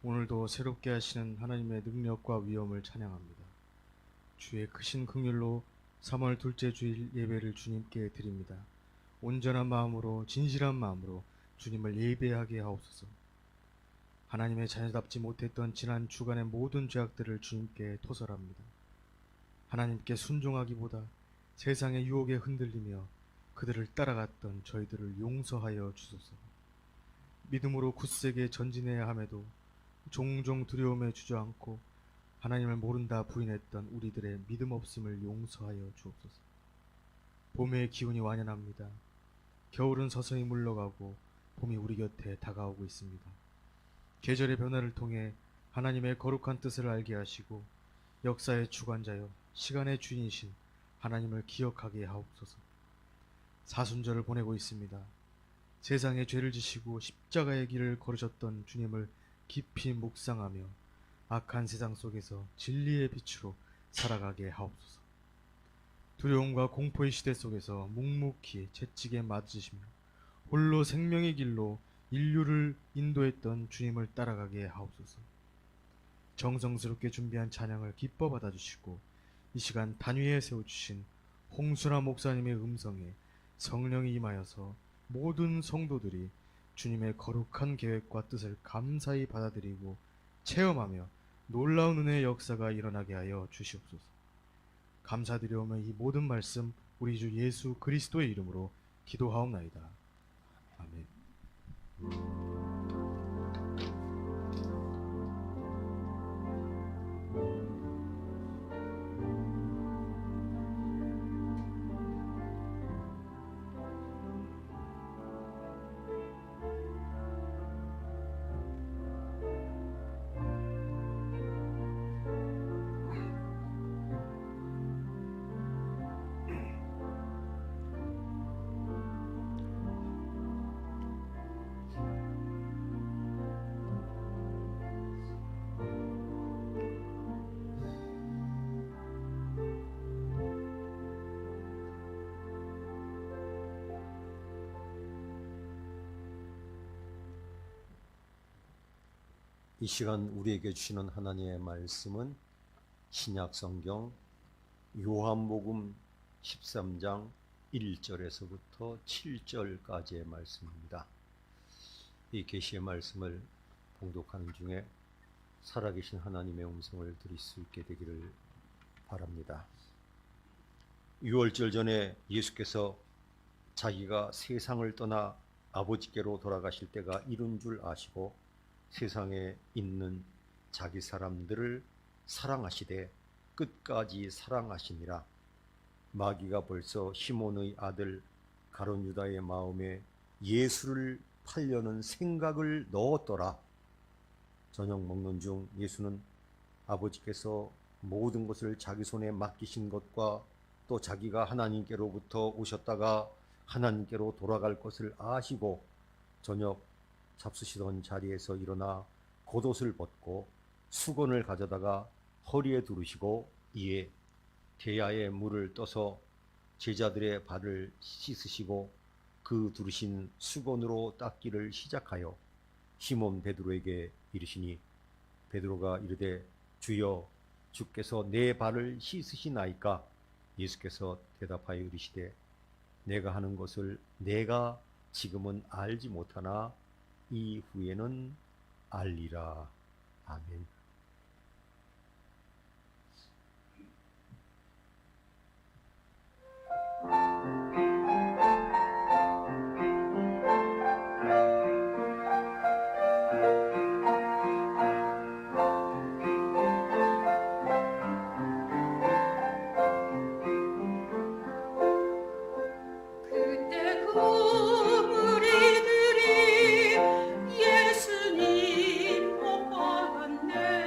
오늘도 새롭게 하시는 하나님의 능력과 위엄을 찬양합니다. 주의 크신 긍휼로 3월 둘째 주일 예배를 주님께 드립니다. 온전한 마음으로 진실한 마음으로 주님을 예배하게 하옵소서. 하나님의 자녀답지 못했던 지난 주간의 모든 죄악들을 주님께 토설합니다. 하나님께 순종하기보다 세상의 유혹에 흔들리며 그들을 따라갔던 저희들을 용서하여 주소서. 믿음으로 굳세게 전진해야 함에도 종종 두려움에 주저앉고 하나님을 모른다 부인했던 우리들의 믿음 없음을 용서하여 주옵소서. 봄의 기운이 완연합니다. 겨울은 서서히 물러가고 봄이 우리 곁에 다가오고 있습니다. 계절의 변화를 통해 하나님의 거룩한 뜻을 알게 하시고 역사의 주관자여 시간의 주인이신 하나님을 기억하게 하옵소서. 사순절을 보내고 있습니다. 세상에 죄를 지시고 십자가의 길을 걸으셨던 주님을 깊이 묵상하며 악한 세상 속에서 진리의 빛으로 살아가게 하옵소서. 두려움과 공포의 시대 속에서 묵묵히 채찍에 맞으시며 홀로 생명의 길로 인류를 인도했던 주님을 따라가게 하옵소서. 정성스럽게 준비한 찬양을 기뻐 받아주시고 이 시간 단위에 세워주신 홍순아 목사님의 음성에 성령이 임하여서 모든 성도들이 주님의 거룩한 계획과 뜻을 감사히 받아들이고 체험하며 놀라운 은혜의 역사가 일어나게 하여 주시옵소서. 감사드리오며 이 모든 말씀 우리 주 예수 그리스도의 이름으로 기도하옵나이다. 아멘. 이 시간 우리에게 주시는 하나님의 말씀은 신약 성경 요한복음 13장 1절에서부터 7절까지의 말씀입니다. 이 계시의 말씀을 봉독하는 중에 살아계신 하나님의 음성을 들을 수 있게 되기를 바랍니다. 6월절 전에 예수께서 자기가 세상을 떠나 아버지께로 돌아가실 때가 이른 줄 아시고 세상에 있는 자기 사람들을 사랑하시되 끝까지 사랑하시니라. 마귀가 벌써 시몬의 아들 가룟 유다의 마음에 예수를 팔려는 생각을 넣었더라. 저녁 먹는 중 예수는 아버지께서 모든 것을 자기 손에 맡기신 것과 또 자기가 하나님께로부터 오셨다가 하나님께로 돌아갈 것을 아시고 저녁 잡수시던 자리에서 일어나 겉옷을 벗고 수건을 가져다가 허리에 두르시고 이에 대야에 물을 떠서 제자들의 발을 씻으시고 그 두르신 수건으로 닦기를 시작하여 시몬 베드로에게 이르시니 베드로가 이르되 주여 주께서 내 발을 씻으시나이까? 예수께서 대답하여 이르시되 내가 하는 것을 내가 지금은 알지 못하나 이후에는 알리라. 아멘. 그때 그 무리들이 예수님 못 박았네.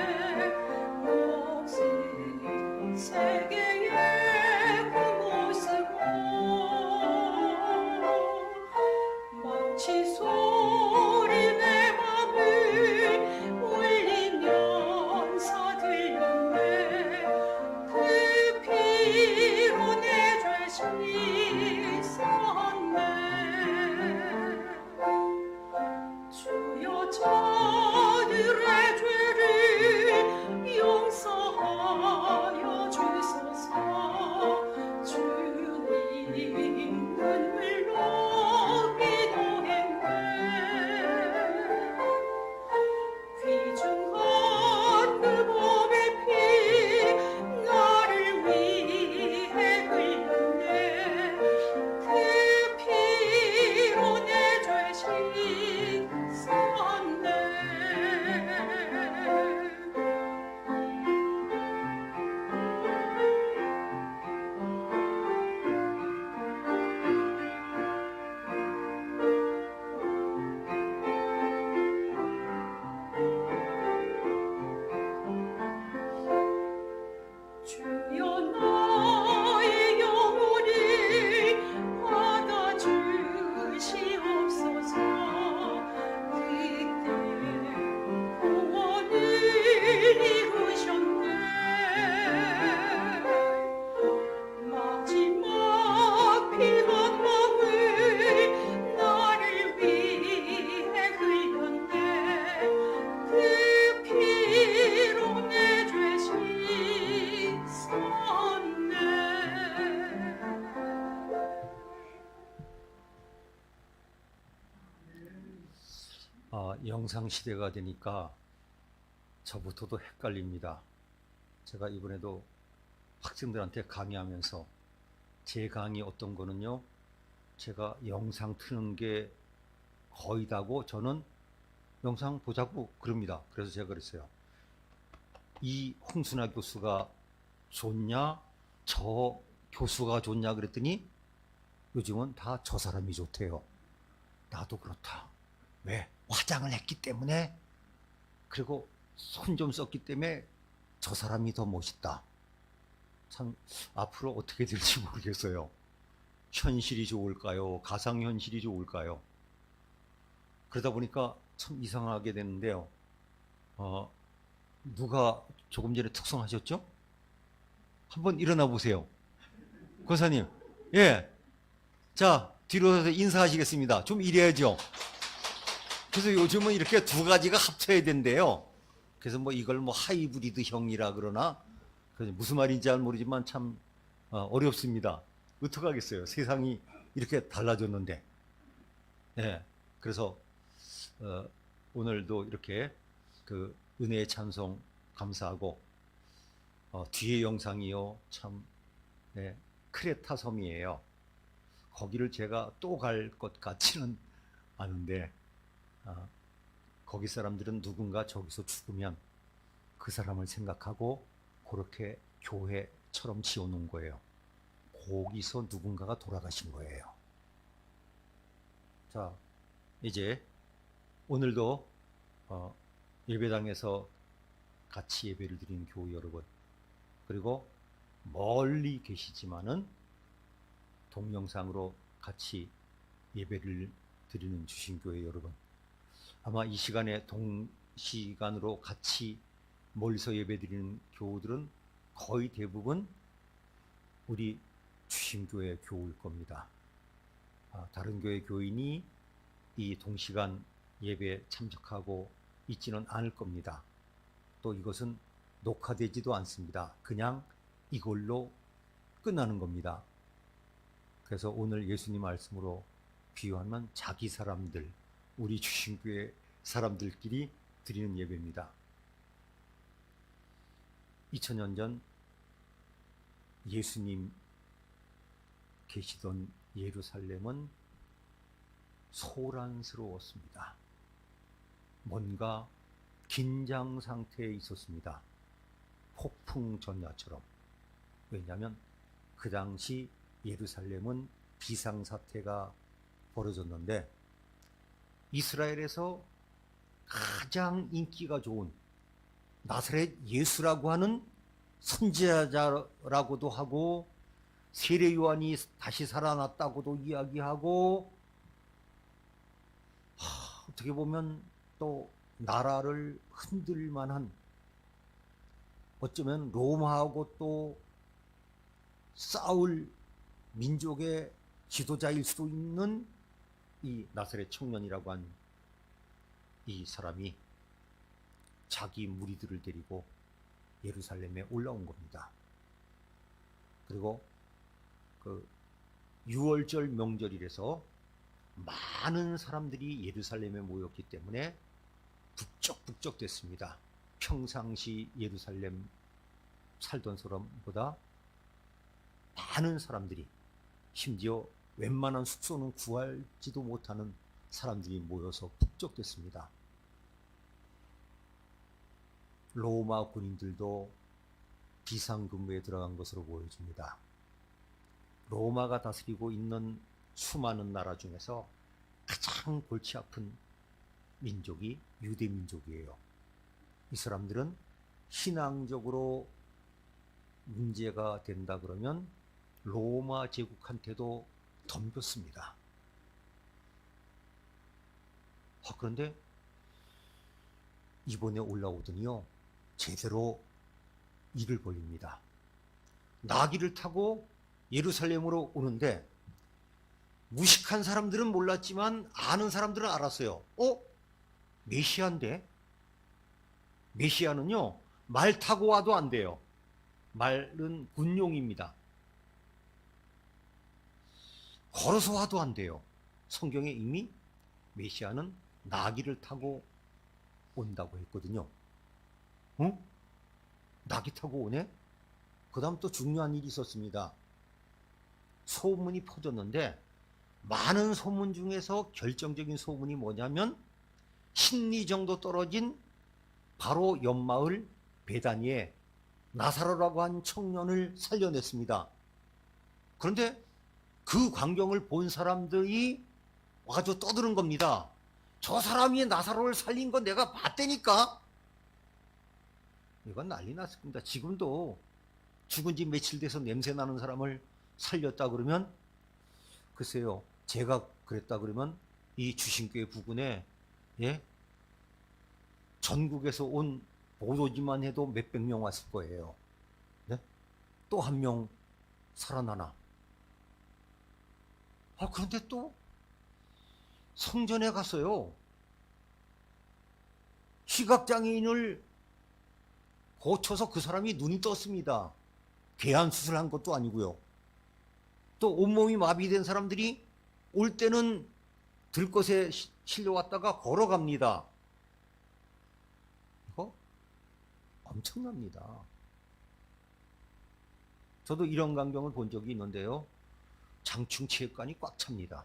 영상 시대가 되니까 저부터도 헷갈립니다. 제가 이번에도 학생들한테 강의하면서 제 강의 어떤 거는요, 제가 영상 트는 게 거의 다고 저는 영상 보자고 그럽니다. 그래서 제가 그랬어요. 이 홍순아 교수가 좋냐, 저 교수가 좋냐 그랬더니 요즘은 다 저 사람이 좋대요. 나도 그렇다. 왜? 화장을 했기 때문에, 그리고 손 좀 썼기 때문에 저 사람이 더 멋있다. 참 앞으로 어떻게 될지 모르겠어요. 현실이 좋을까요? 가상현실이 좋을까요? 그러다 보니까 참 이상하게 됐는데요. 누가 조금 전에 특성하셨죠? 한번 일어나 보세요. 권사님, 예. 자, 뒤로 서서 인사하시겠습니다. 좀 이래야죠. 그래서 요즘은 이렇게 두 가지가 합쳐야 된대요. 그래서 뭐 이걸 뭐 하이브리드형이라 그러나, 그래서 무슨 말인지 잘 모르지만 참 어렵습니다. 어떡하겠어요. 세상이 이렇게 달라졌는데. 예. 그래서 오늘도 이렇게 그 은혜의 찬송 감사하고, 뒤에 영상이요, 참 크레타 섬이에요. 거기를 제가 또 갈 것 같지는 않은데, 거기 사람들은 누군가 저기서 죽으면 그 사람을 생각하고 그렇게 교회처럼 지어놓은 거예요. 거기서 누군가가 돌아가신 거예요. 자, 이제 오늘도 예배당에서 같이 예배를 드리는 교우 여러분, 그리고 멀리 계시지만은 동영상으로 같이 예배를 드리는 주신교회 여러분, 아마 이 시간에 동시간으로 같이 멀리서 예배드리는 교우들은 거의 대부분 우리 주신교회 교우일 겁니다. 다른 교회 교인이 이 동시간 예배에 참석하고 있지는 않을 겁니다. 또 이것은 녹화되지도 않습니다. 그냥 이걸로 끝나는 겁니다. 그래서 오늘 예수님 말씀으로 비유하면 자기 사람들, 우리 주신교회 사람들끼리 드리는 예배입니다. 2000년 전 예수님 계시던 예루살렘은 소란스러웠습니다. 뭔가 긴장 상태에 있었습니다. 폭풍 전야처럼. 왜냐하면 그 당시 예루살렘은 비상사태가 벌어졌는데, 이스라엘에서 가장 인기가 좋은 나사렛 예수라고 하는 선지자라고도 하고, 세례 요한이 다시 살아났다고도 이야기하고, 어떻게 보면 또 나라를 흔들 만한, 어쩌면 로마하고 또 싸울 민족의 지도자일 수도 있는 이 나사렛 청년이라고 한 이 사람이 자기 무리들을 데리고 예루살렘에 올라온 겁니다. 그리고 그 6월절 명절이라서 많은 사람들이 예루살렘에 모였기 때문에 북적북적 됐습니다. 평상시 예루살렘 살던 사람보다 많은 사람들이, 심지어 웬만한 숙소는 구할지도 못하는 사람들이 모여서 북적댔습니다. 로마 군인들도 비상근무에 들어간 것으로 보여집니다. 로마가 다스리고 있는 수많은 나라 중에서 가장 골치 아픈 민족이 유대 민족이에요. 이 사람들은 신앙적으로 문제가 된다 그러면 로마 제국한테도 덤볐습니다. 그런데 이번에 올라오더니요, 제대로 일을 벌립니다. 나귀를 타고 예루살렘으로 오는데, 무식한 사람들은 몰랐지만 아는 사람들은 알았어요. 메시아인데? 메시아는요, 말 타고 와도 안 돼요. 말은 군용입니다. 걸어서 와도 안 돼요. 성경에 이미 메시아는 나귀를 타고 온다고 했거든요. 응? 낙이 타고 오네? 그 다음 또 중요한 일이 있었습니다. 소문이 퍼졌는데 많은 소문 중에서 결정적인 소문이 뭐냐면 신리 정도 떨어진 바로 옆마을 베다니에 나사로라고 한 청년을 살려냈습니다. 그런데 그 광경을 본 사람들이 와가지고 떠드는 겁니다. 저 사람이 나사로를 살린 건 내가 봤다니까. 이건 난리 났습니다. 지금도 죽은 지 며칠 돼서 냄새 나는 사람을 살렸다 그러면, 글쎄요, 제가 그랬다 그러면 이 주신교회 부근에, 예, 전국에서 온 보도지만 해도 몇백 명 왔을 거예요. 네? 또 한 명 살아나나. 그런데 또 성전에 갔어요. 시각장애인을 고쳐서 그 사람이 눈이 떴습니다. 개안 수술한 것도 아니고요. 또 온몸이 마비된 사람들이 올 때는 들것에 실려왔다가 걸어갑니다. 이거 엄청납니다. 저도 이런 광경을 본 적이 있는데요. 장충체육관이 꽉 찹니다.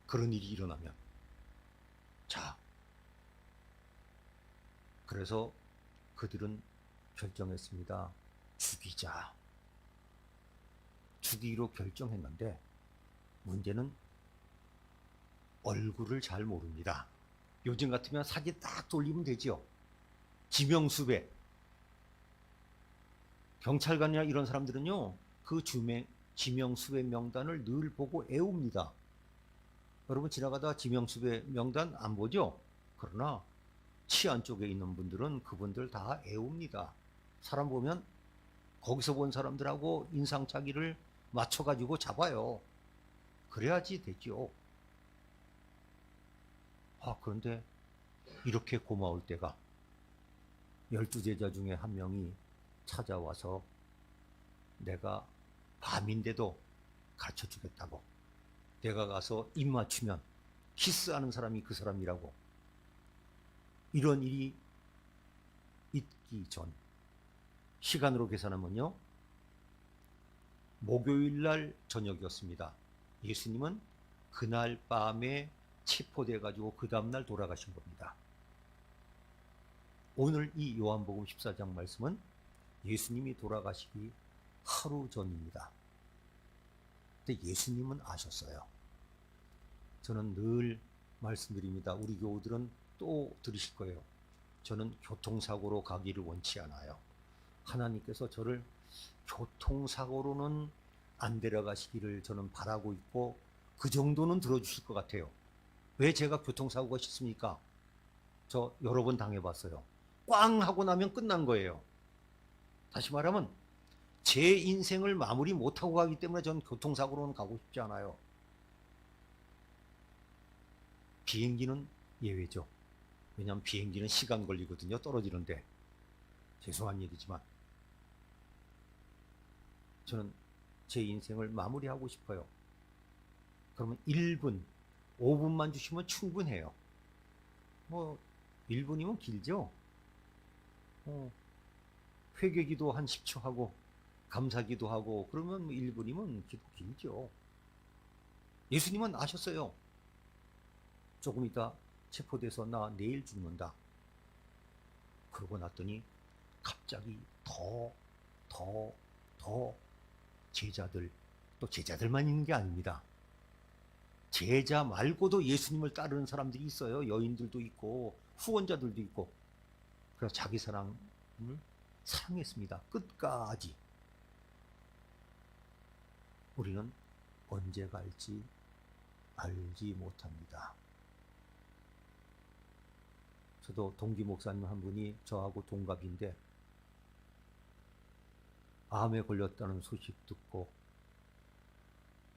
그런 일이 일어나면. 자, 그래서 그들은 결정했습니다. 죽이자. 죽이기로 결정했는데 문제는 얼굴을 잘 모릅니다. 요즘 같으면 사진 딱 돌리면 되죠. 지명수배. 경찰관이나 이런 사람들은요, 그 지명수배 명단을 늘 보고 애웁니다. 여러분 지나가다 지명수배 명단 안 보죠? 그러나 치안 쪽에 있는 분들은 그분들 다 애웁니다. 사람 보면 거기서 본 사람들하고 인상착의를 맞춰가지고 잡아요. 그래야지 되죠. 그런데 이렇게 고마울 때가 12제자 중에 한 명이 찾아와서 내가 밤인데도 가르쳐 주겠다고. 내가 가서 입 맞추면 키스하는 사람이 그 사람이라고. 이런 일이 있기 전 시간으로 계산하면요, 목요일 날 저녁이었습니다. 예수님은 그날 밤에 체포돼 가지고 그 다음날 돌아가신 겁니다. 오늘 이 요한복음 14장 말씀은 예수님이 돌아가시기 하루 전입니다. 근데 예수님은 아셨어요. 저는 늘 말씀드립니다. 우리 교우들은 또 들으실 거예요. 저는 교통사고로 가기를 원치 않아요. 하나님께서 저를 교통사고로는 안 데려가시기를 저는 바라고 있고, 그 정도는 들어주실 것 같아요. 왜 제가 교통사고가 싫습니까? 저 여러 번 당해봤어요. 꽝 하고 나면 끝난 거예요. 다시 말하면 제 인생을 마무리 못하고 가기 때문에 전 교통사고로는 가고 싶지 않아요. 비행기는 예외죠. 왜냐하면 비행기는 시간 걸리거든요. 떨어지는데. 죄송한 일이지만 저는 제 인생을 마무리하고 싶어요. 그러면 1분, 5분만 주시면 충분해요. 1분이면 길죠? 회개기도 한 10초 하고 감사기도 하고 그러면 1분이면 길죠. 예수님은 아셨어요. 조금 있다 체포돼서 나 내일 죽는다. 그러고 났더니 갑자기 더 제자들, 또 제자들만 있는 게 아닙니다. 제자 말고도 예수님을 따르는 사람들이 있어요. 여인들도 있고 후원자들도 있고. 그래서 자기 사랑을 사랑했습니다. 끝까지. 우리는 언제 갈지 알지 못합니다. 저도 동기 목사님 한 분이 저하고 동갑인데 암에 걸렸다는 소식 듣고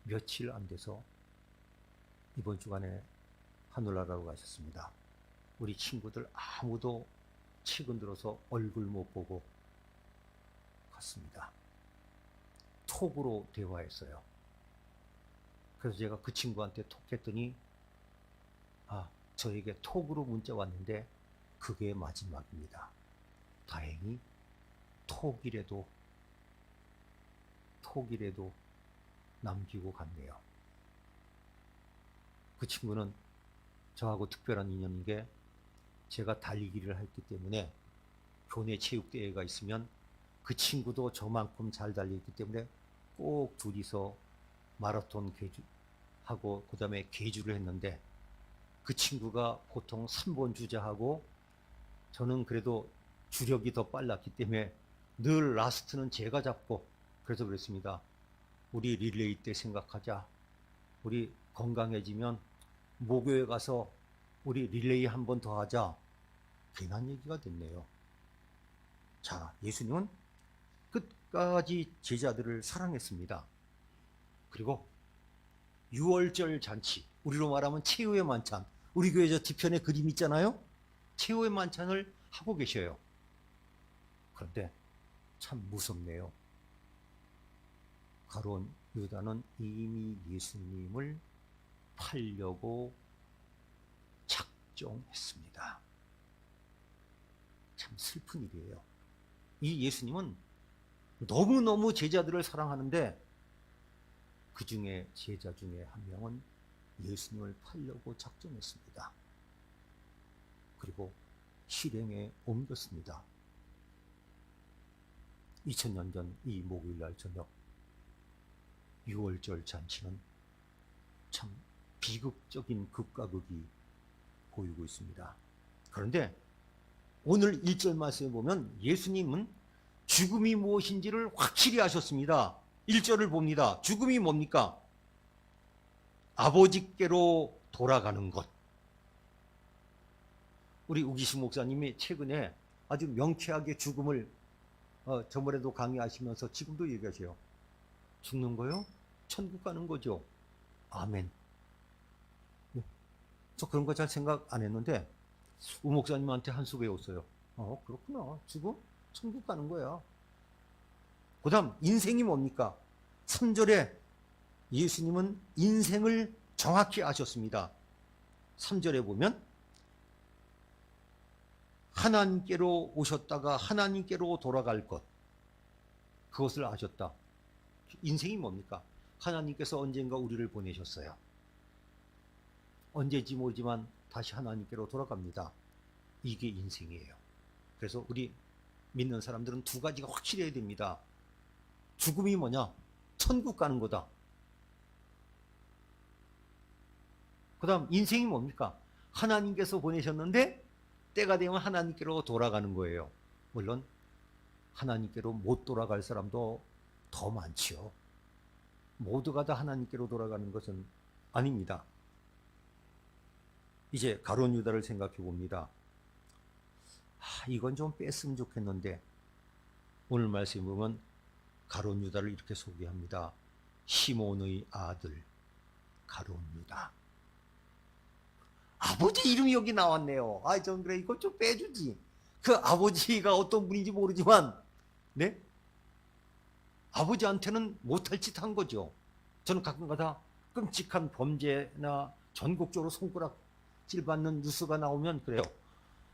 며칠 안 돼서 이번 주간에 하늘나라로 가셨습니다. 우리 친구들 아무도 최근 들어서 얼굴 못 보고 갔습니다. 톡으로 대화했어요. 그래서 제가 그 친구한테 톡했더니 저에게 톡으로 문자 왔는데 그게 마지막입니다. 다행히 톡이라도 남기고 갔네요. 그 친구는 저하고 특별한 인연인 게 제가 달리기를 했기 때문에 교내 체육대회가 있으면 그 친구도 저만큼 잘 달리기 때문에 꼭 둘이서 마라톤 하고 그 다음에 계주를 했는데 그 친구가 보통 3번 주자하고 저는 그래도 주력이 더 빨랐기 때문에 늘 라스트는 제가 잡고 그래서 그랬습니다. 우리 릴레이 때 생각하자. 우리 건강해지면 모교에 가서 우리 릴레이 한 번 더 하자. 괜한 얘기가 됐네요. 자, 예수님은 끝까지 제자들을 사랑했습니다. 그리고 유월절 잔치, 우리로 말하면 최후의 만찬, 우리 교회 저 뒤편에 그림 있잖아요. 최후의 만찬을 하고 계셔요. 그런데 참 무섭네요. 가룟 유다는 이미 예수님을 팔려고 작정했습니다. 참 슬픈 일이에요. 이 예수님은 너무너무 제자들을 사랑하는데 그 중에 제자 중에 한 명은 예수님을 팔려고 작정했습니다. 그리고 실행에 옮겼습니다. 2000년 전 이 목요일날 저녁 유월절 잔치는 참 비극적인 극과 극이 보이고 있습니다. 그런데 오늘 1절 말씀에 보면 예수님은 죽음이 무엇인지를 확실히 아셨습니다. 1절을 봅니다. 죽음이 뭡니까? 아버지께로 돌아가는 것. 우리 우기식 목사님이 최근에 아주 명쾌하게 죽음을 저번에도 강의하시면서 지금도 얘기하세요. 죽는 거요? 천국 가는 거죠. 아멘. 네. 저 그런 거 잘 생각 안 했는데 우 목사님한테 한 수 배웠어요. 그렇구나. 죽음? 천국 가는 거야. 그 다음 인생이 뭡니까? 3절에 예수님은 인생을 정확히 아셨습니다. 3절에 보면 하나님께로 오셨다가 하나님께로 돌아갈 것, 그것을 아셨다. 인생이 뭡니까? 하나님께서 언젠가 우리를 보내셨어요. 언제지 모르지만 다시 하나님께로 돌아갑니다. 이게 인생이에요. 그래서 우리 믿는 사람들은 두 가지가 확실해야 됩니다. 죽음이 뭐냐? 천국 가는 거다. 그 다음 인생이 뭡니까? 하나님께서 보내셨는데 때가 되면 하나님께로 돌아가는 거예요. 물론 하나님께로 못 돌아갈 사람도 더 많지요. 모두가 다 하나님께로 돌아가는 것은 아닙니다. 이제 가룟 유다를 생각해 봅니다. 이건 좀 뺐으면 좋겠는데 오늘 말씀에 보면 가룟 유다를 이렇게 소개합니다. 시몬의 아들 가룟 유다. 아버지 이름이 여기 나왔네요. 좀 그래, 이거 좀 빼주지. 그 아버지가 어떤 분인지 모르지만, 네? 아버지한테는 못할 짓 한 거죠. 저는 가끔가다 끔찍한 범죄나 전국적으로 손가락질 받는 뉴스가 나오면 그래요.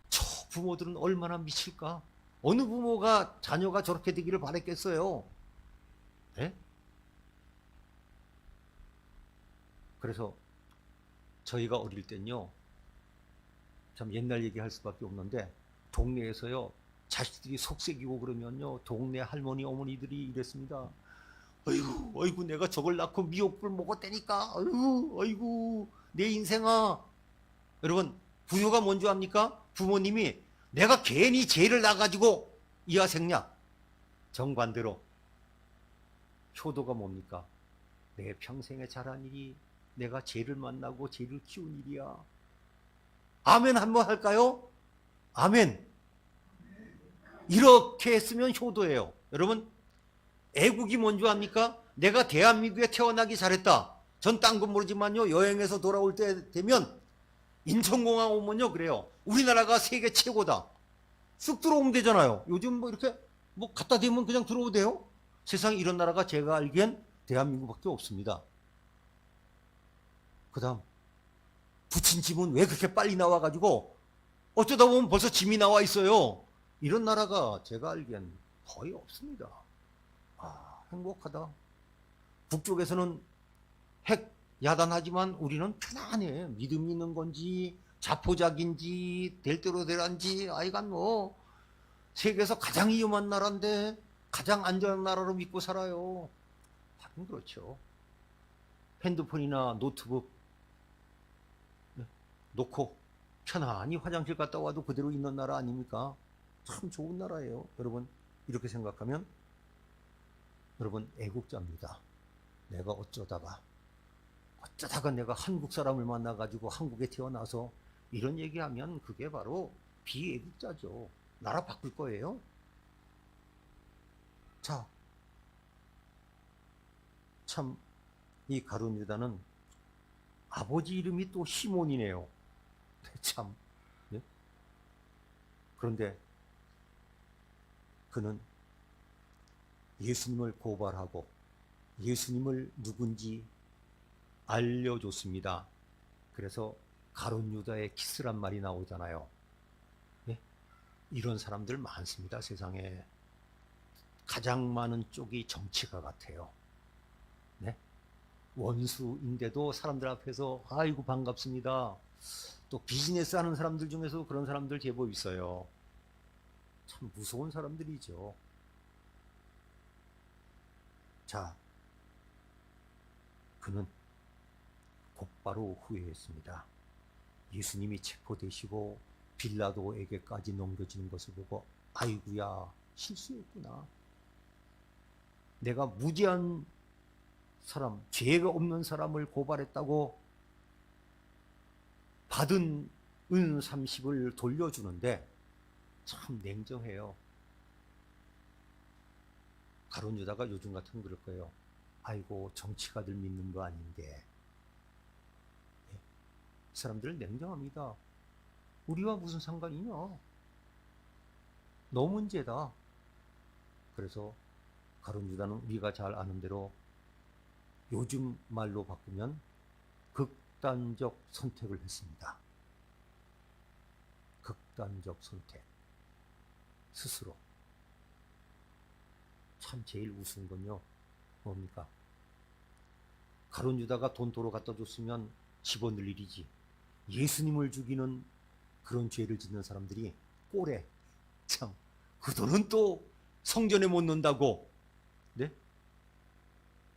저 부모들은 얼마나 미칠까? 어느 부모가 자녀가 저렇게 되기를 바랬겠어요? 네? 그래서 저희가 어릴 땐요, 참 옛날 얘기할 수밖에 없는데 동네에서요 자식들이 속색이고 그러면요 동네 할머니 어머니들이 이랬습니다. 아이고 내가 저걸 낳고 미역국 먹었다니까. 아이고 내 인생아. 여러분 부유가 뭔 줄 압니까? 부모님이 내가 괜히 죄를 낳아가지고 이하 생냐. 정반대로 효도가 뭡니까? 내 평생에 잘한 일이 내가 죄를 만나고 죄를 키운 일이야. 아멘 한번 할까요? 아멘. 이렇게 했으면 효도예요. 여러분 애국이 뭔지 압니까? 내가 대한민국에 태어나기 잘했다. 전 딴 건 모르지만요 여행에서 돌아올 때 되면 인천공항 오면요 그래요. 우리나라가 세계 최고다. 쑥 들어오면 되잖아요. 요즘 뭐 이렇게 뭐 갖다 대면 그냥 들어오면 돼요. 세상에 이런 나라가 제가 알기엔 대한민국밖에 없습니다. 그 다음 부친 집은 왜 그렇게 빨리 나와가지고 어쩌다 보면 벌써 짐이 나와 있어요. 이런 나라가 제가 알기엔 거의 없습니다. 아, 행복하다. 북쪽에서는 핵 야단하지만 우리는 편안해. 믿음 있는 건지 자포자기인지 될 대로 되란지 아이간 뭐 세계에서 가장 위험한 나라인데 가장 안전한 나라로 믿고 살아요. 하긴 그렇죠. 핸드폰이나 노트북 놓고 편안히 화장실 갔다 와도 그대로 있는 나라 아닙니까? 참 좋은 나라예요. 여러분 이렇게 생각하면 여러분 애국자입니다. 내가 어쩌다가 내가 한국 사람을 만나가지고 한국에 태어나서 이런 얘기하면 그게 바로 비애국자죠. 나라 바꿀 거예요. 자, 참 이 가룟 유다는 아버지 이름이 또 시몬이네요. 참. 네? 그런데 그는 예수님을 고발하고 예수님을 누군지 알려줬습니다. 그래서 가룟 유다의 키스란 말이 나오잖아요. 네? 이런 사람들 많습니다. 세상에. 가장 많은 쪽이 정치가 같아요. 네? 원수인데도 사람들 앞에서 아이고 반갑습니다. 또 비즈니스 하는 사람들 중에서 그런 사람들 제법 있어요. 참 무서운 사람들이죠. 자, 그는 곧바로 후회했습니다. 예수님이 체포되시고 빌라도에게까지 넘겨지는 것을 보고 아이고야 실수했구나. 내가 무지한 사람, 죄가 없는 사람을 고발했다고 받은 은 30을 돌려주는데 참 냉정해요. 가룟 유다가 요즘 같으면 그럴 거예요. 아이고 정치가들 믿는 거 아닌데. 사람들은 냉정합니다. 우리와 무슨 상관이냐? 너 문제다. 그래서 가룟 유다는 우리가 잘 아는 대로 요즘 말로 바꾸면 극단적 선택을 했습니다. 극단적 선택. 스스로. 참 제일 우스운 건요. 뭡니까? 가룟 유다가 돈 도로 갖다 줬으면 집어넣을 일이지. 예수님을 죽이는 그런 죄를 짓는 사람들이 꼴에 참 그 돈은 또 성전에 못 넣는다고 네?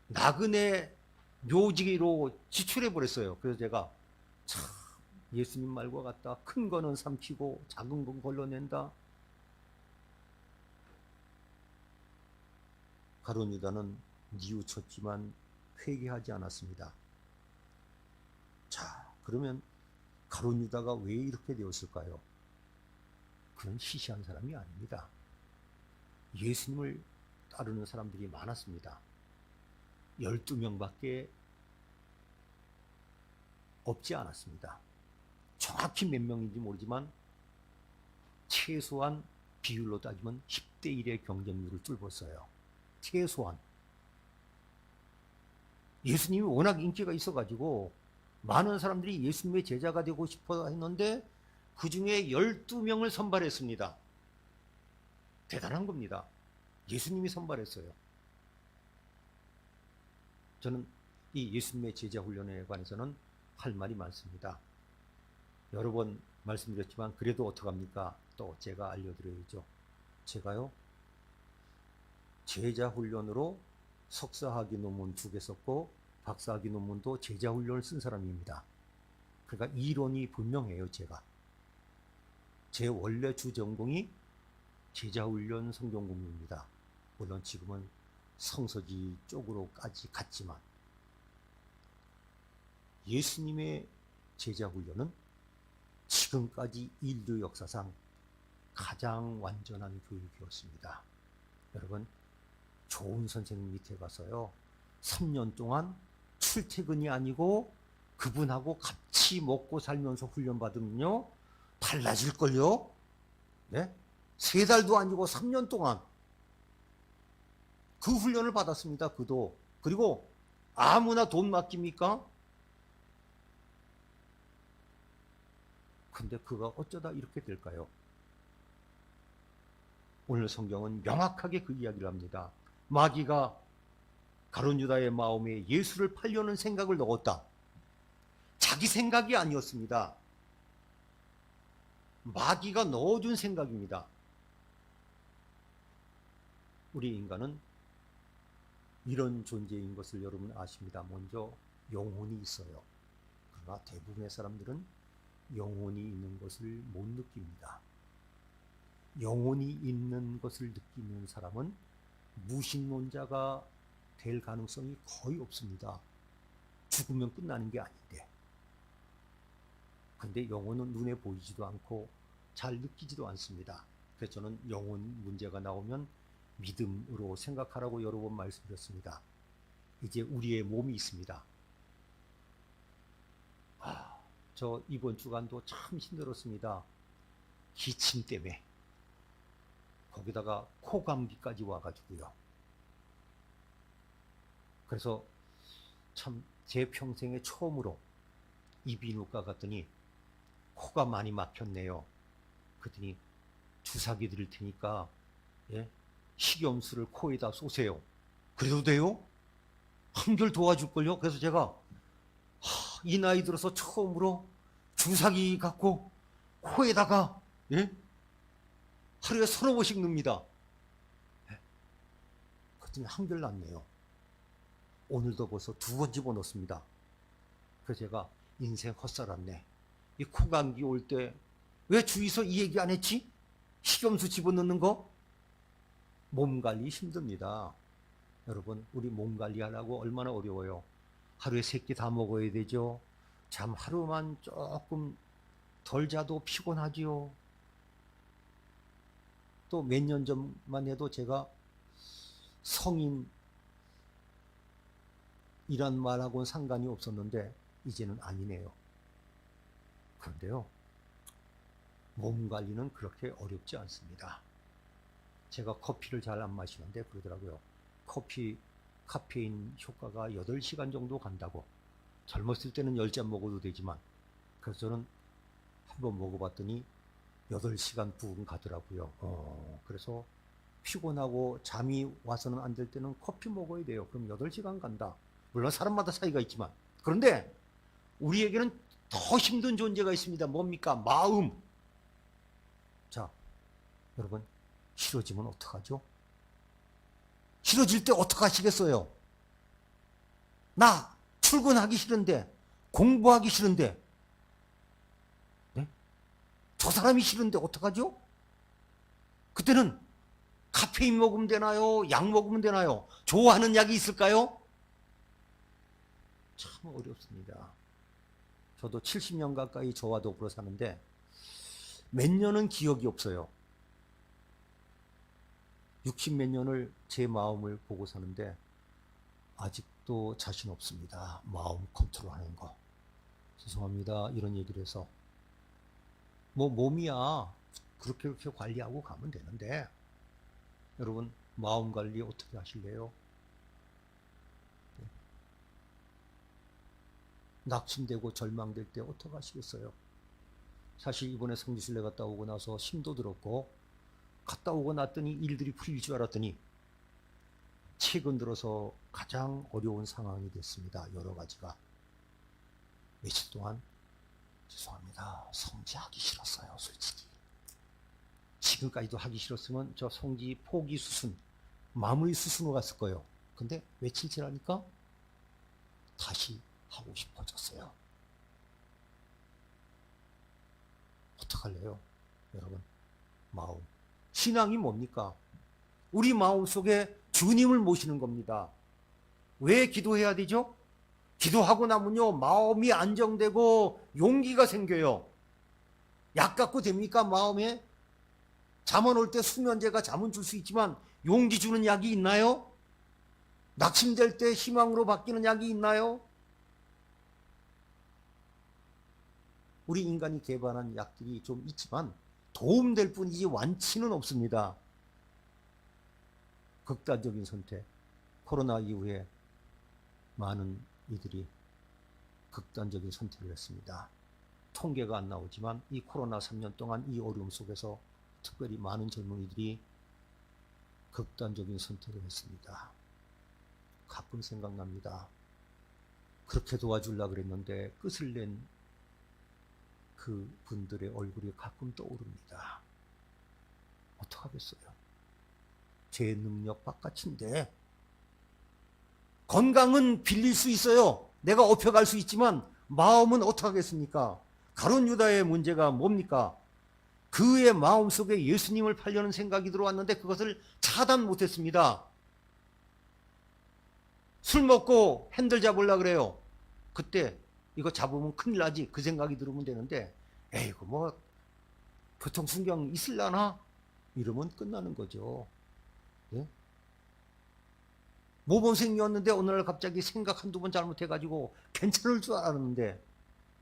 나그네 묘지로 지출해 버렸어요. 그래서 제가 참 예수님 말과 같다. 큰 거는 삼키고 작은 건 걸러낸다. 가룟 유다는 뉘우쳤지만 회개하지 않았습니다. 자, 그러면 가룟 유다가 왜 이렇게 되었을까요? 그는 시시한 사람이 아닙니다. 예수님을 따르는 사람들이 많았습니다. 12명밖에 없지 않았습니다. 정확히 몇 명인지 모르지만 최소한 비율로 따지면 10대 1의 경쟁률을 뚫었어요. 최소한. 예수님이 워낙 인기가 있어가지고 많은 사람들이 예수님의 제자가 되고 싶어 했는데 그 중에 12명을 선발했습니다. 대단한 겁니다. 예수님이 선발했어요. 저는 이 예수님의 제자 훈련에 관해서는 할 말이 많습니다. 여러 번 말씀드렸지만 그래도 어떡합니까? 또 제가 알려드려야죠. 제가요 제자 훈련으로 석사학위 논문 2개 썼고 박사학위 논문도 제자 훈련을 쓴 사람입니다. 그러니까 이론이 분명해요. 제가 제 원래 주 전공이 제자 훈련 성경 공부입니다. 물론 지금은 성서지 쪽으로까지 갔지만 예수님의 제자 훈련은 지금까지 인류 역사상 가장 완전한 교육이었습니다. 여러분 좋은 선생님 밑에 가서요 3년 동안 출퇴근이 아니고 그분하고 같이 먹고 살면서 훈련받으면요 달라질걸요. 네? 3달도 아니고 3년 동안 그 훈련을 받았습니다. 그도. 그리고 아무나 돈 맡깁니까? 근데 그가 어쩌다 이렇게 될까요? 오늘 성경은 명확하게 그 이야기를 합니다. 마귀가 가룟 유다의 마음에 예수를 팔려는 생각을 넣었다. 자기 생각이 아니었습니다. 마귀가 넣어준 생각입니다. 우리 인간은 이런 존재인 것을 여러분 아십니다. 먼저 영혼이 있어요. 그러나 대부분의 사람들은 영혼이 있는 것을 못 느낍니다. 영혼이 있는 것을 느끼는 사람은 무신론자가 될 가능성이 거의 없습니다. 죽으면 끝나는 게 아닌데. 근데 영혼은 눈에 보이지도 않고 잘 느끼지도 않습니다. 그래서 저는 영혼 문제가 나오면 믿음으로 생각하라고 여러 번 말씀드렸습니다. 이제 우리의 몸이 있습니다. 저 이번 주간도 참 힘들었습니다. 기침 때문에. 거기다가 코감기까지 와가지고요. 그래서 참 제 평생에 처음으로 이비인후과 갔더니 코가 많이 막혔네요. 그랬더니 주사기 드릴 테니까 식염수를 코에다 쏘세요. 그래도 돼요? 한결 도와줄걸요? 그래서 제가 이 나이 들어서 처음으로 주사기 갖고 코에다가 하루에 3-4번씩 넣습니다. 그랬더니 한결 낫네요. 오늘도 벌써 2번 집어넣습니다. 그래서 제가 인생 헛살았네. 이 코감기 올 때 왜 주위에서 이 얘기 안 했지? 식염수 집어넣는 거? 몸 관리 힘듭니다. 여러분, 우리 몸 관리하려고 얼마나 어려워요. 하루에 3끼 다 먹어야 되죠. 잠 하루만 조금 덜 자도 피곤하지요. 또 몇 년 전만 해도 제가 성인이란 말하고는 상관이 없었는데 이제는 아니네요. 그런데요, 몸 관리는 그렇게 어렵지 않습니다. 제가 커피를 잘 안 마시는데 그러더라고요. 커피 카페인 효과가 8시간 정도 간다고. 젊었을 때는 10잔 먹어도 되지만, 그래서 저는 한번 먹어봤더니 8시간 부근 가더라고요. 그래서 피곤하고 잠이 와서는 안 될 때는 커피 먹어야 돼요. 그럼 8시간 간다. 물론 사람마다 차이가 있지만. 그런데 우리에게는 더 힘든 존재가 있습니다. 뭡니까? 마음. 자, 여러분, 싫어지면 어떡하죠? 싫어질 때 어떡하시겠어요? 나 출근하기 싫은데, 공부하기 싫은데, 저 사람이 싫은데 어떡하죠? 그때는 카페인 먹으면 되나요? 약 먹으면 되나요? 좋아하는 약이 있을까요? 참 어렵습니다. 저도 70년 가까이 저와 더불어 사는데 몇 년은 기억이 없어요. 60몇 년을 제 마음을 보고 사는데 아직도 자신 없습니다. 마음 컨트롤하는 거. 죄송합니다. 이런 얘기를 해서. 몸이야 그렇게 관리하고 가면 되는데, 여러분 마음 관리 어떻게 하실래요? 낙심되고 절망될 때 어떻게 하시겠어요? 사실 이번에 성지순례 갔다 오고 나서 힘도 들었고, 갔다 오고 났더니 일들이 풀릴 줄 알았더니 최근 들어서 가장 어려운 상황이 됐습니다. 여러 가지가. 며칠 동안 죄송합니다. 성지하기 싫었어요. 솔직히. 지금까지도 하기 싫었으면 저 성지 포기 수순, 마무리 수순으로 갔을 거예요. 근데 며칠 지나니까 다시 하고 싶어졌어요. 어떡할래요? 여러분, 마음. 신앙이 뭡니까? 우리 마음 속에 주님을 모시는 겁니다. 왜 기도해야 되죠? 기도하고 나면요, 마음이 안정되고 용기가 생겨요. 약 갖고 됩니까? 마음에? 잠 안 올 때 수면제가 잠은 줄 수 있지만 용기 주는 약이 있나요? 낙심될 때 희망으로 바뀌는 약이 있나요? 우리 인간이 개발한 약들이 좀 있지만 도움될 뿐이지 완치는 없습니다. 극단적인 선택. 코로나 이후에 많은 이들이 극단적인 선택을 했습니다. 통계가 안 나오지만 이 코로나 3년 동안 이 어려움 속에서 특별히 많은 젊은이들이 극단적인 선택을 했습니다. 가끔 생각납니다. 그렇게 도와주려고 그랬는데 끝을 낸 그 분들의 얼굴이 가끔 떠오릅니다. 어떡하겠어요? 제 능력 바깥인데. 건강은 빌릴 수 있어요. 내가 업혀갈 수 있지만 마음은 어떡하겠습니까? 가룟 유다의 문제가 뭡니까? 그의 마음속에 예수님을 팔려는 생각이 들어왔는데 그것을 차단 못했습니다. 술 먹고 핸들 잡으려고 그래요. 그때 이거 잡으면 큰일 나지 그 생각이 들으면 되는데 에이구 뭐 교통순경 있을라나? 이러면 끝나는 거죠. 예? 모범생이었는데 어느 날 갑자기 생각 한두 번 잘못해가지고 괜찮을 줄 알았는데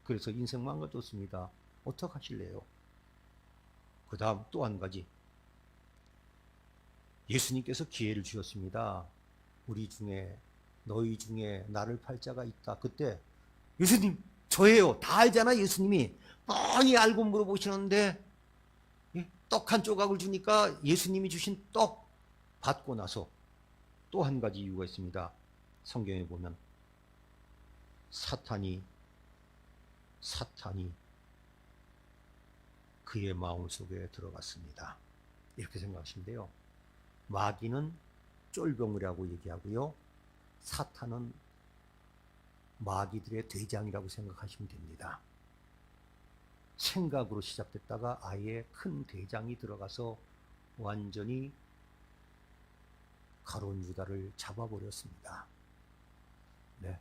그래서 인생 망가졌습니다. 어떡하실래요? 그 다음 또 한 가지, 예수님께서 기회를 주셨습니다. 우리 중에 너희 중에 나를 팔 자가 있다. 그때 예수님 저예요. 다 알잖아. 예수님이 뻔히 알고 물어보시는데 떡 한 조각을 주니까 예수님이 주신 떡 받고 나서 또 한 가지 이유가 있습니다. 성경에 보면 사탄이 그의 마음속에 들어갔습니다. 이렇게 생각하시면 돼요. 마귀는 쫄병이라고 얘기하고요. 사탄은 마귀들의 대장이라고 생각하시면 됩니다. 생각으로 시작됐다가 아예 큰 대장이 들어가서 완전히 가룟 유다를 잡아버렸습니다. 네.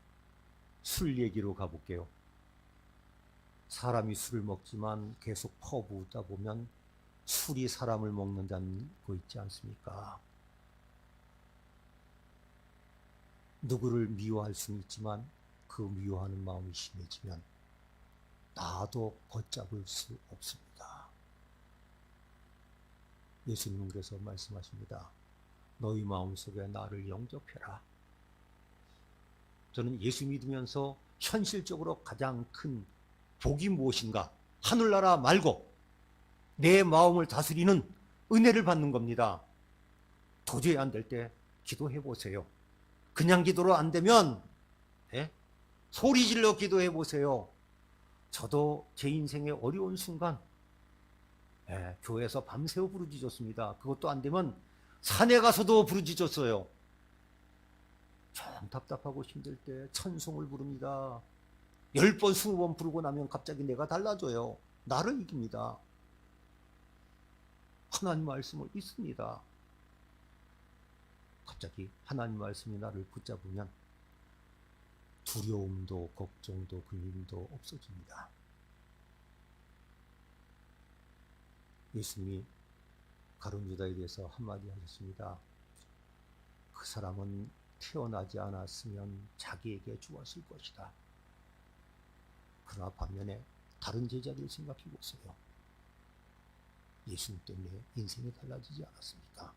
술 얘기로 가볼게요. 사람이 술을 먹지만 계속 퍼부으다 보면 술이 사람을 먹는다는 거 있지 않습니까? 누구를 미워할 수는 있지만 그 미워하는 마음이 심해지면 나도 걷잡을 수 없습니다. 예수님은 그래서 말씀하십니다. 너희 마음속에 나를 영접해라. 저는 예수 믿으면서 현실적으로 가장 큰 복이 무엇인가? 하늘나라 말고 내 마음을 다스리는 은혜를 받는 겁니다. 도저히 안 될 때 기도해 보세요. 그냥 기도로 안 되면 소리 질러 기도해 보세요. 저도 제 인생의 어려운 순간 교회에서 밤새워 부르짖었습니다. 그것도 안 되면 산에 가서도 부르짖었어요. 좀 답답하고 힘들 때 찬송을 부릅니다. 10번, 20번 부르고 나면 갑자기 내가 달라져요. 나를 이깁니다. 하나님 말씀을 읽습니다. 갑자기 하나님 말씀이 나를 붙잡으면 두려움도 걱정도 근심도 없어집니다. 예수님이 가룟 유다에 대해서 한마디 하셨습니다. 그 사람은 태어나지 않았으면 자기에게 주었을 것이다. 그러나 반면에 다른 제자들 생각해 보세요. 예수님 때문에 인생이 달라지지 않았습니까?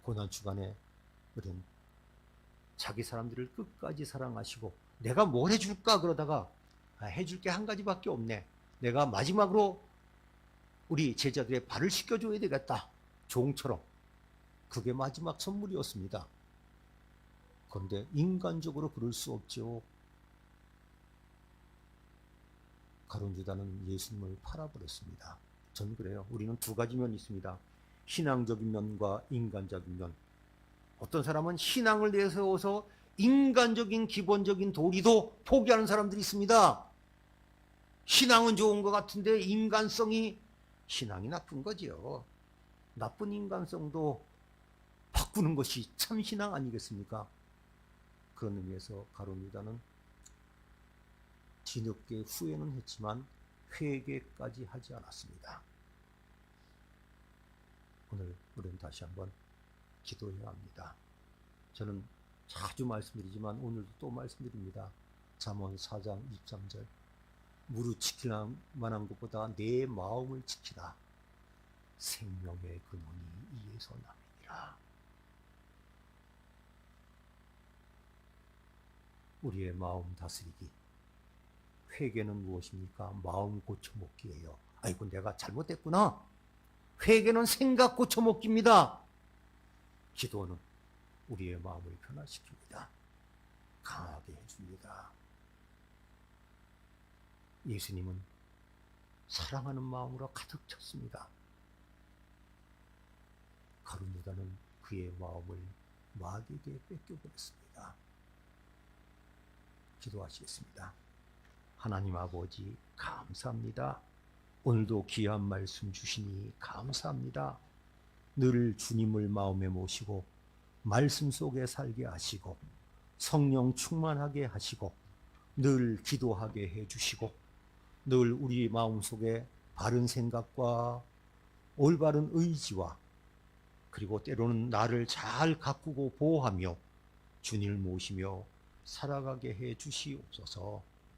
고난주간에 그런 자기 사람들을 끝까지 사랑하시고 내가 뭘 해줄까 그러다가 해줄 게 한 가지밖에 없네. 내가 마지막으로 우리 제자들의 발을 씻겨줘야 되겠다. 종처럼. 그게 마지막 선물이었습니다. 그런데 인간적으로 그럴 수 없죠. 가룟 유다는 예수님을 팔아버렸습니다. 전 그래요. 우리는 두 가지 면이 있습니다. 신앙적인 면과 인간적인 면. 어떤 사람은 신앙을 내세워서 인간적인 기본적인 도리도 포기하는 사람들이 있습니다. 신앙은 좋은 것 같은데 신앙이 나쁜 거죠. 나쁜 인간성도 바꾸는 것이 참 신앙 아니겠습니까? 그런 의미에서 가룟 유다는 뒤늦게 후회는 했지만 회개까지 하지 않았습니다. 오늘 우리는 다시 한번 기도해야 합니다. 저는 자주 말씀드리지만 오늘도 또 말씀드립니다. 잠언 4장 23절 무릇 지킬 만한 것보다 내 마음을 지키라. 생명의 근원이 이에서 남이니라. 우리의 마음 다스리기, 회개는 무엇입니까? 마음 고쳐먹기예요. 아이고 내가 잘못했구나. 회개는 생각 고쳐먹기입니다. 기도는 우리의 마음을 변화시킵니다. 강하게 해줍니다. 예수님은 사랑하는 마음으로 가득 찼습니다. 가룟 유다는 그의 마음을 마귀에게 뺏겨버렸습니다. 기도하시겠습니다. 하나님 아버지 감사합니다. 오늘도 귀한 말씀 주시니 감사합니다. 늘 주님을 마음에 모시고 말씀 속에 살게 하시고 성령 충만하게 하시고 늘 기도하게 해주시고 늘 우리 마음속에 바른 생각과 올바른 의지와 그리고 때로는 나를 잘 가꾸고 보호하며 주님을 모시며 살아가게 해 주시옵소서.